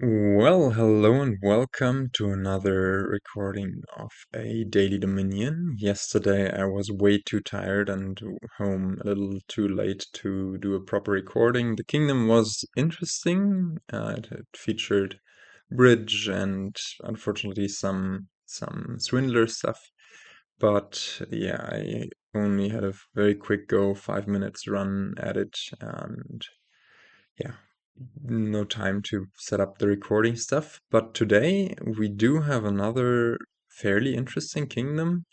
Well, hello and welcome to another recording of a Daily Dominion. Yesterday I was way too tired and home a little too late to do a proper recording. The kingdom was interesting. It featured bridge and unfortunately some swindler stuff. But yeah, I only had a very quick go, 5 minutes run at it, and yeah, no time to set up the recording stuff. But today we do have another fairly interesting kingdom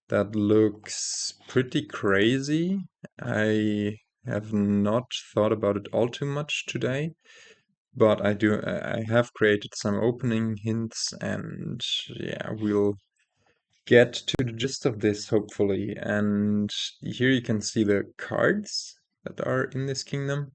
that looks pretty crazy. I have not thought about it all too much today, but I have created some opening hints, and yeah, we'll get to the gist of this hopefully. And here you can see the cards that are in this kingdom.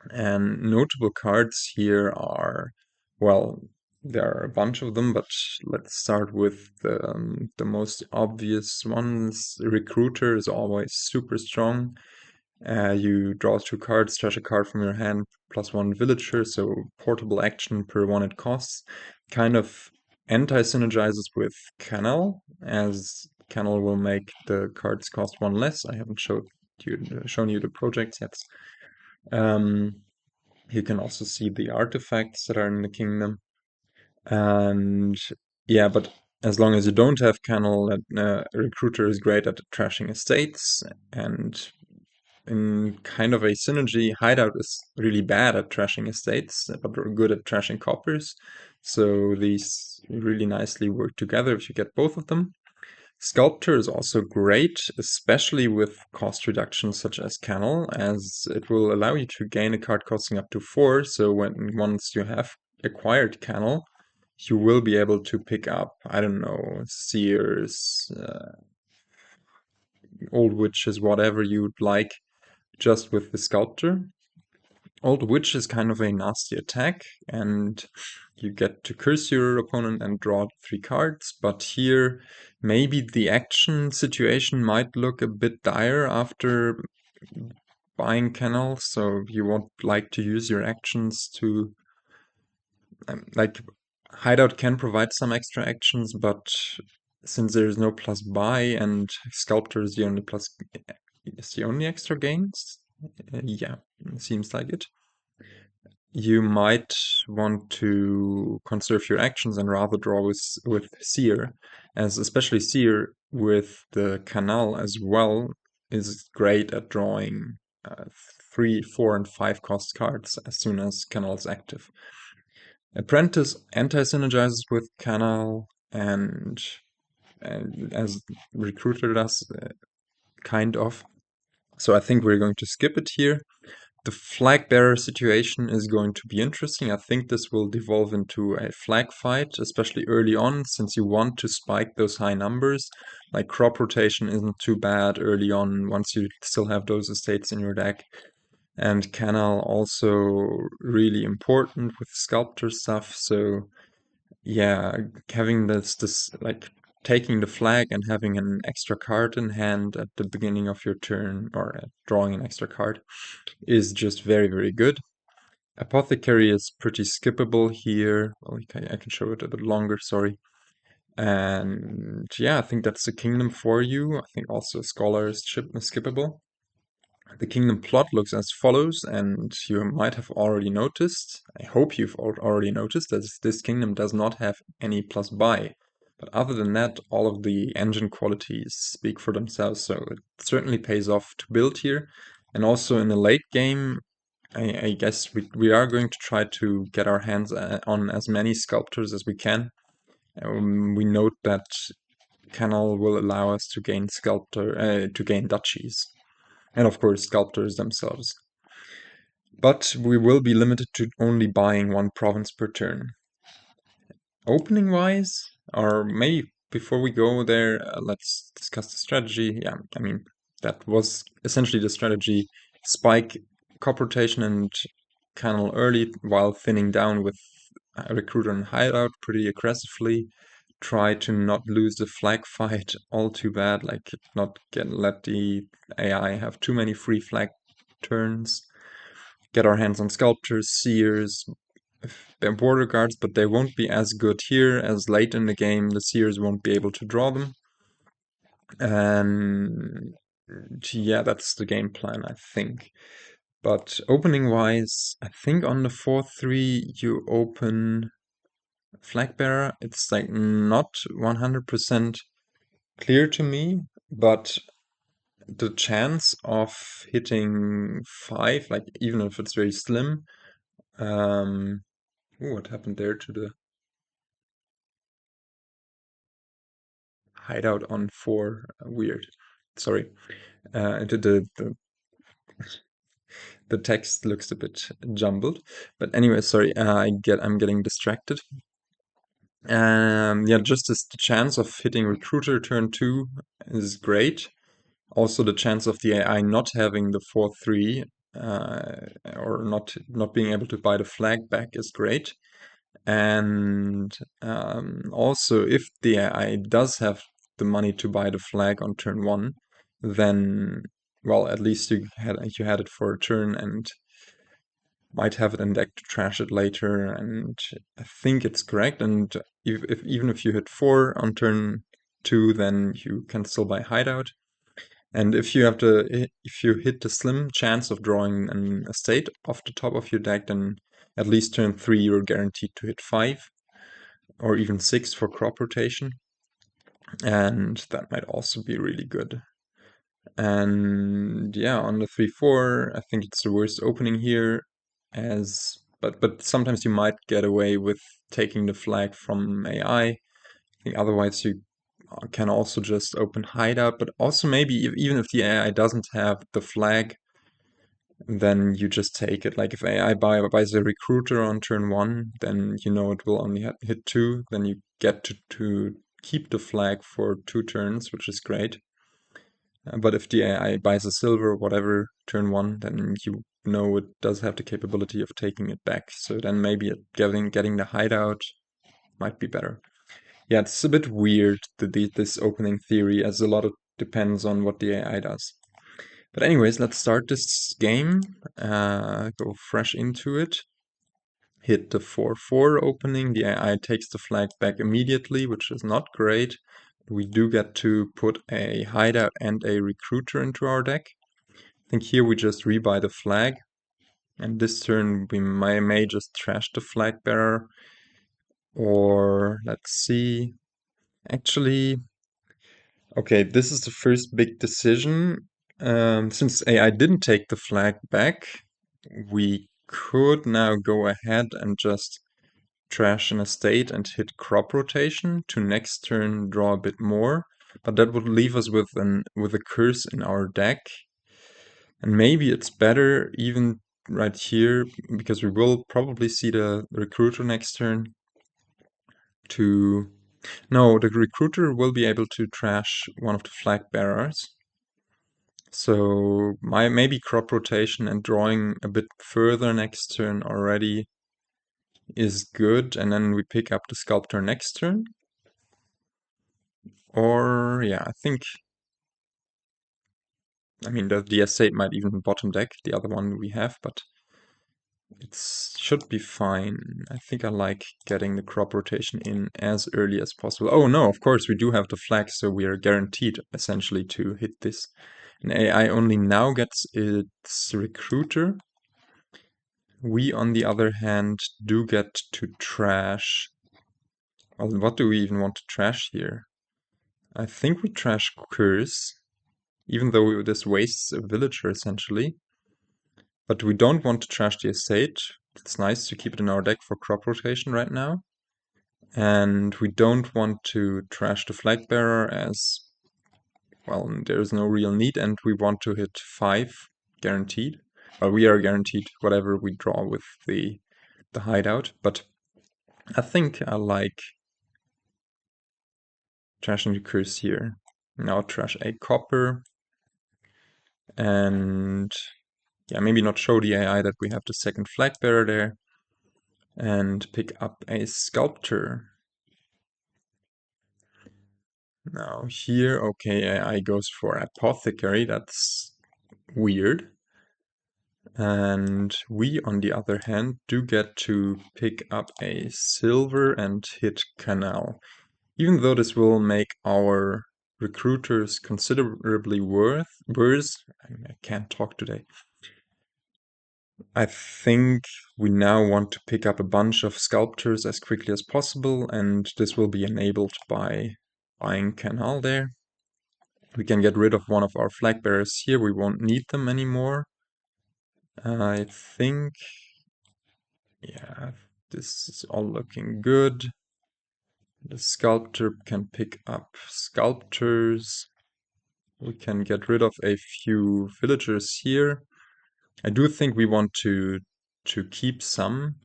And notable cards here are, well, there are a bunch of them, but let's start with the most obvious ones. Recruiter is always super strong. You draw two cards, trash a card from your hand, +1 villager, so portable action per one it costs. Kind of anti-synergizes with Canal, as Canal will make the cards cost one less. I haven't shown you the projects yet. Um, you can also see the artifacts that are in the kingdom. And yeah, but as long as you don't have Canal, Recruiter is great at trashing estates. And in kind of a synergy, Hideout is really bad at trashing estates, but good at trashing coppers. So these really nicely work together if you get both of them. Sculptor is also great, especially with cost reductions such as Canal, as it will allow you to gain a card costing up to 4. So once you have acquired Canal, you will be able to pick up, I don't know, Seers, Old Witches, whatever you'd like, just with the Sculptor. Old Witch is kind of a nasty attack, and you get to curse your opponent and draw 3 cards, but here maybe the action situation might look a bit dire after buying Canal, so you won't like to use your actions to... like, Hideout can provide some extra actions, but since there is no plus buy and Sculptor is the only extra gains, yeah, seems like it. You might want to conserve your actions and rather draw with Seer, as especially Seer with the Canal as well is great at drawing 3, 4, and 5 cost cards as soon as Canal is active. Apprentice anti-synergizes with Canal and as Recruiter does, kind of. So I think we're going to skip it here. The flag bearer situation is going to be interesting. I think this will devolve into a flag fight, especially early on, since you want to spike those high numbers. Like crop rotation isn't too bad early on once you still have those estates in your deck. And Canal also really important with sculptor stuff. So yeah, having this like taking the flag and having an extra card in hand at the beginning of your turn, or drawing an extra card, is just very, very good. Apothecary is pretty skippable here. Well, I can show it a bit longer, sorry. And yeah, I think that's the kingdom for you. I think also Scholar is skippable. The kingdom plot looks as follows, and you might have already noticed, I hope you've already noticed, that this kingdom does not have any plus buy. But other than that, all of the engine qualities speak for themselves, so it certainly pays off to build here. And also in the late game, I guess we are going to try to get our hands on as many sculptors as we can. We note that Canal will allow us to gain duchies, and of course sculptors themselves. But we will be limited to only buying 1 province per turn. Opening wise, or maybe before we go there, let's discuss the strategy. Yeah, I mean, that was essentially the strategy. Spike cop rotation and Canal early while thinning down with Recruiter and Hideout pretty aggressively. Try to not lose the flag fight all too bad, like let the AI have too many free flag turns. Get our hands on Sculptors, Seers, they're border guards, but they won't be as good here as late in the game. The Seers won't be able to draw them. And yeah, that's the game plan, I think. But opening-wise, I think on the 4-3 you open Flag Bearer. It's like not 100% clear to me, but the chance of hitting 5, like even if it's very slim, ooh, what happened there to the hideout on 4? Weird. Sorry. The text looks a bit jumbled. But anyway, sorry, I'm getting distracted. Yeah, just as the chance of hitting Recruiter turn 2 is great. Also, the chance of the AI not having the 4-3 or not being able to buy the flag back is great. And also, if the AI does have the money to buy the flag on turn 1, then, well, at least you had it for a turn and might have it in deck to trash it later. And I think it's correct. And even if you hit 4 on turn 2, then you can still buy Hideout. And if you hit the slim chance of drawing an estate off the top of your deck, then at least turn 3 you're guaranteed to hit 5 or even 6 for crop rotation. And that might also be really good. And yeah, on the 3-4, I think it's the worst opening here, but sometimes you might get away with taking the flag from AI. I think otherwise you can also just open Hideout, but also maybe even if the AI doesn't have the flag, then you just take it. Like if AI buys a Recruiter on turn 1, then you know it will only hit 2, then you get to keep the flag for 2 turns, which is great. But if the AI buys a silver or whatever turn 1, then you know it does have the capability of taking it back. So then maybe getting the Hideout might be better. Yeah, it's a bit weird, this opening theory, as a lot of depends on what the AI does. But anyways, let's start this game. Go fresh into it. Hit the 4-4 opening. The AI takes the flag back immediately, which is not great. We do get to put a Hideout and a Recruiter into our deck. I think here we just rebuy the flag. And this turn we may just trash the flag bearer. Or let's see. Actually, okay, this is the first big decision. Since AI didn't take the flag back, we could now go ahead and just trash an estate and hit crop rotation to next turn draw a bit more, but that would leave us with a curse in our deck. And maybe it's better even right here, because we will probably see the Recruiter next turn, to... No, the Recruiter will be able to trash one of the flag bearers. So maybe crop rotation and drawing a bit further next turn already is good, and then we pick up the Sculptor next turn. Or yeah, I mean the estate might even bottom deck the other one we have, but it should be fine. I think I like getting the crop rotation in as early as possible. Oh no, of course we do have the flag, so we are guaranteed essentially to hit this. And AI only now gets its Recruiter. We, on the other hand, do get to trash... Well, what do we even want to trash here? I think we trash Curse, even though this wastes a villager essentially. But we don't want to trash the estate. It's nice to keep it in our deck for crop rotation right now. And we don't want to trash the flag bearer, as, well, there is no real need, and we want to hit 5 guaranteed. Well, we are guaranteed whatever we draw with the Hideout, but I think I like trashing the curse here. Now trash a copper, and yeah, maybe not show the AI that we have the second flag bearer there, and pick up a Sculptor. Now here, okay, AI goes for Apothecary. That's weird. And we, on the other hand, do get to pick up a silver and hit Canal. Even though this will make our recruiters considerably worse, I can't talk today. I think we now want to pick up a bunch of sculptors as quickly as possible, and this will be enabled by buying Canal there. We can get rid of one of our flag bearers here, we won't need them anymore. I think, yeah, this is all looking good. The sculptor can pick up sculptors. We can get rid of a few villagers here. I do think we want to keep some.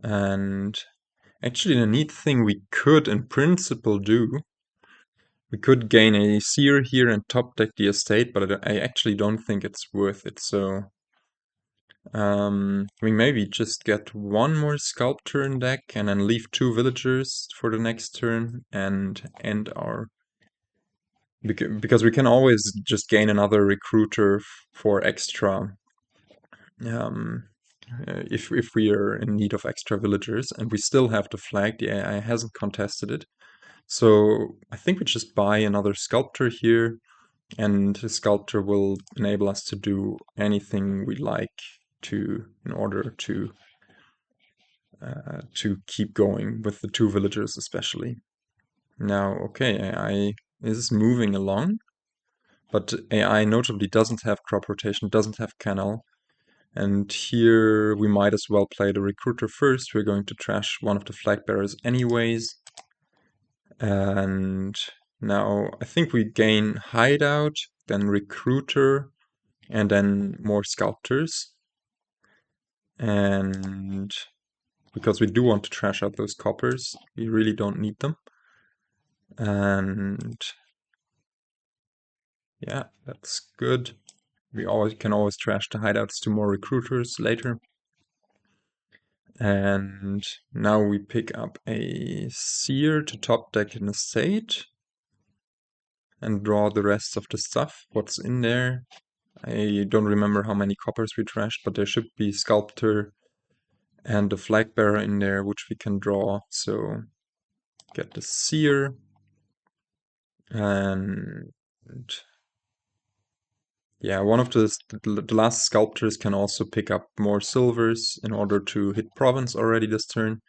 And actually the neat thing we could in principle do, we could gain a Seer here and top deck the estate, but I actually don't think it's worth it. So we maybe just get one more Sculptor in deck and then leave 2 villagers for the next turn and end our... Because we can always just gain another Recruiter for extra, if we are in need of extra villagers, and we still have the flag, the AI hasn't contested it. So I think we just buy another Sculptor here, and the Sculptor will enable us to do anything we like in order to keep going with the 2 villagers especially. Now, okay, AI is moving along, but AI notably doesn't have crop rotation, doesn't have Canal, and here we might as well play the Recruiter first. We're going to trash one of the flag bearers anyways. And now I think we gain Hideout, then Recruiter, and then more Sculptors. And because we do want to trash out those coppers, we really don't need them. And yeah, that's good. We can always trash the hideouts to more recruiters later. And now we pick up a Seer to top deck an estate and draw the rest of the stuff, what's in there. I don't remember how many coppers we trashed, but there should be Sculptor and a flag bearer in there, which we can draw. So get the Seer, and yeah, one of the last Sculptors can also pick up more silvers in order to hit Province already this turn.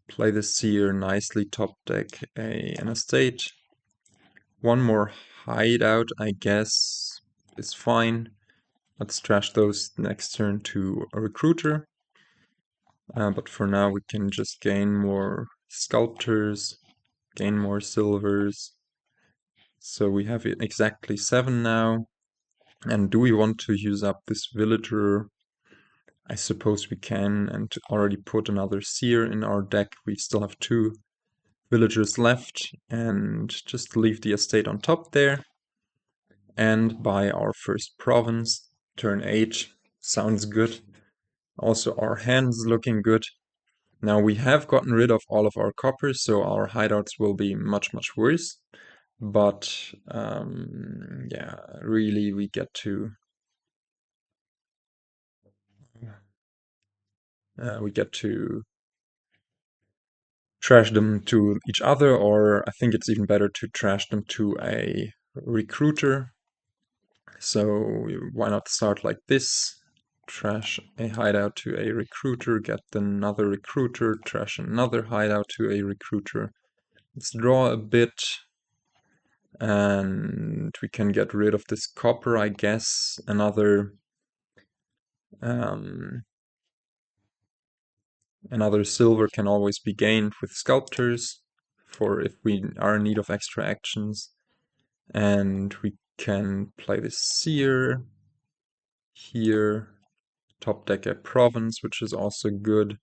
Play the Seer nicely, top deck an estate. One more hideout, I guess, is fine. Let's trash those next turn to a Recruiter. But for now we can just gain more Sculptors, gain more silvers. So we have exactly 7 now. And do we want to use up this villager? I suppose we can, and already put another Seer in our deck. We still have 2 villagers left, and just leave the estate on top there. And buy our first province, turn 8. Sounds good. Also our hand's looking good. Now we have gotten rid of all of our coppers, so our hideouts will be much, much worse. But yeah, really we get to trash them to each other, or I think it's even better to trash them to a recruiter. So why not start like this? Trash a hideout to a recruiter, get another recruiter, trash another hideout to a recruiter. Let's draw a bit, and we can get rid of this copper, I guess. Another silver can always be gained with Sculptors for if we are in need of extra actions. And we can play the Seer here, top deck a Province, which is also good.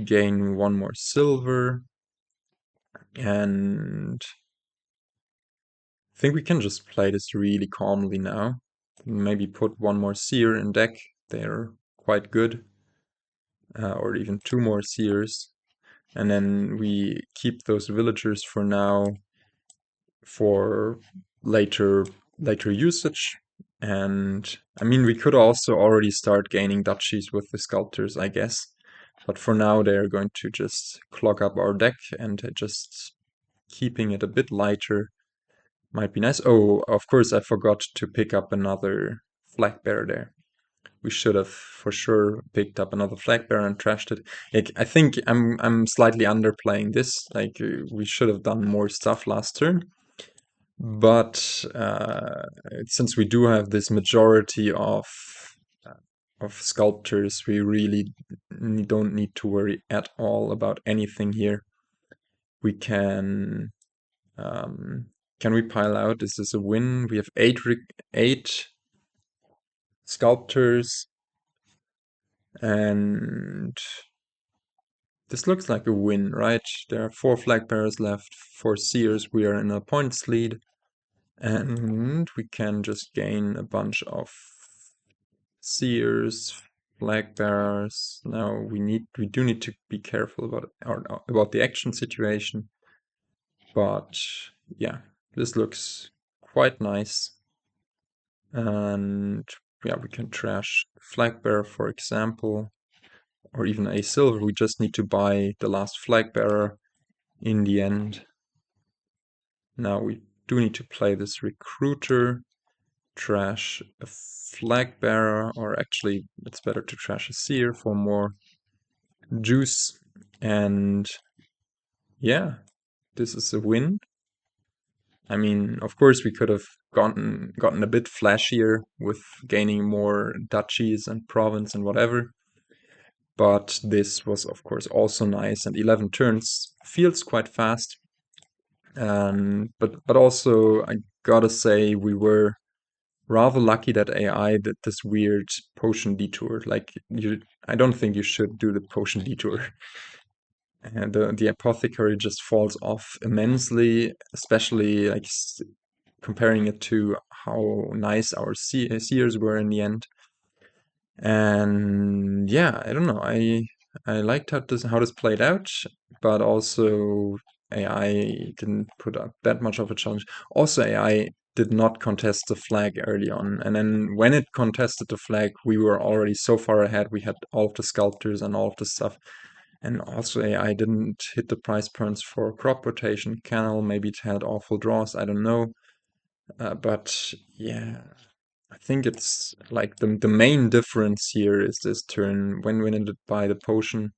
Gain 1 more silver, and I think we can just play this really calmly now. Maybe put 1 more Seer in deck, they're quite good. Or even 2 more Seers. And then we keep those villagers for now for later usage. And I mean, we could also already start gaining duchies with the sculptors, I guess. But for now, they're going to just clog up our deck, and just keeping it a bit lighter might be nice. Oh, of course, I forgot to pick up another flag bearer there. We should have for sure picked up another flag bearer and trashed it. Like, I think I'm slightly underplaying this. Like, we should have done more stuff last turn. But since we do have this majority of sculptors, we really don't need to worry at all about anything here. We can we pile out? Is this a win? We have eight sculptors, and this looks like a win, right? There are 4 flag bearers left, 4 seers. We are in a points lead. And we can just gain a bunch of seers, flag bearers. Now we do need to be careful about the action situation. But yeah, this looks quite nice. And yeah, we can trash flag bearer, for example, or even a silver. We just need to buy the last flag bearer in the end. Now we do need to play this recruiter, trash a flag bearer, or actually it's better to trash a seer for more juice. And yeah, this is a win. I mean, of course, we could have gotten a bit flashier with gaining more duchies and province and whatever. But this was, of course, also nice. And 11 turns feels quite fast. But also, I gotta say, we were rather lucky that AI did this weird potion detour. Like, I don't think you should do the potion detour. And the apothecary just falls off immensely, especially like comparing it to how nice our seers were in the end. And yeah, I don't know. I liked how this played out, but also AI didn't put up that much of a challenge. Also, AI did not contest the flag early on, and then when it contested the flag, we were already so far ahead. We had all of the sculptors and all of the stuff. And also AI didn't hit the price points for crop rotation. Canal, maybe it had awful draws, I don't know. But yeah, I think it's like the main difference here is this turn when it by the potion.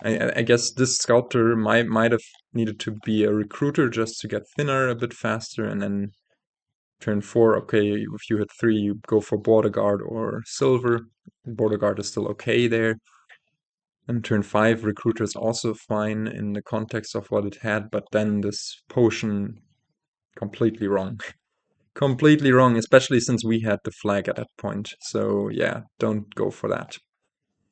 I guess this sculptor might have needed to be a recruiter just to get thinner a bit faster, and then turn 4, okay, if you hit 3, you go for border guard or silver. Border guard is still okay there. And turn 5, recruiter is also fine in the context of what it had, but then this potion completely wrong. Completely wrong, especially since we had the flag at that point. So yeah, don't go for that.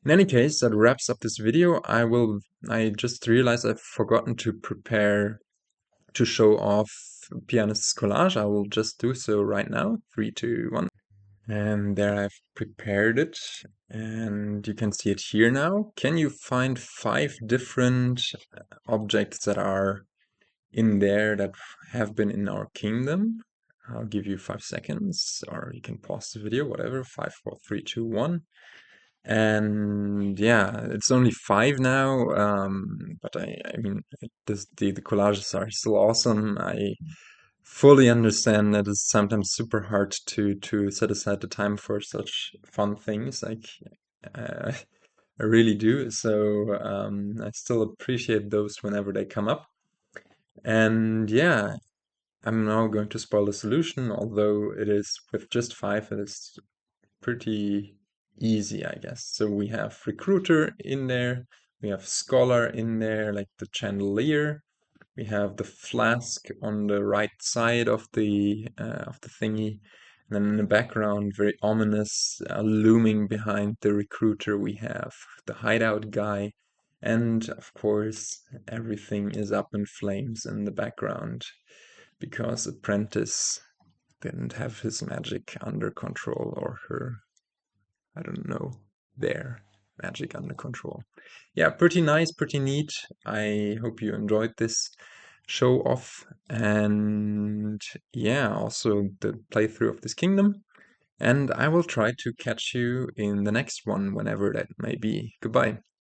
In any case, that wraps up this video. I just realized I've forgotten to prepare to show off Pianist's collage. I will just do so right now. 3, 2, 1. And there I've prepared it, and you can see it here now. Can you find 5 different objects that are in there that have been in our kingdom? I'll give you 5 seconds, or you can pause the video, whatever. 5, 4, 3, 2, 1. And yeah, it's only 5 now, but I mean, the collages are still awesome. I fully understand that it's sometimes super hard to set aside the time for such fun things. Like, uh, I really do. So I still appreciate those whenever they come up. And yeah, I'm now going to spoil the solution, although it is with just 5, it is pretty easy, I guess. So we have recruiter in there, we have scholar in there, like the chandelier. We have the flask on the right side of the thingy. And then in the background, very ominous, looming behind the recruiter, we have the hideout guy. And of course, everything is up in flames in the background because Apprentice didn't have his magic under control, or her, I don't know, their magic under control. Yeah, pretty nice, pretty neat. I hope you enjoyed this show off, and yeah, also the playthrough of this kingdom. and I will try to catch you in the next one, whenever that may be. Goodbye.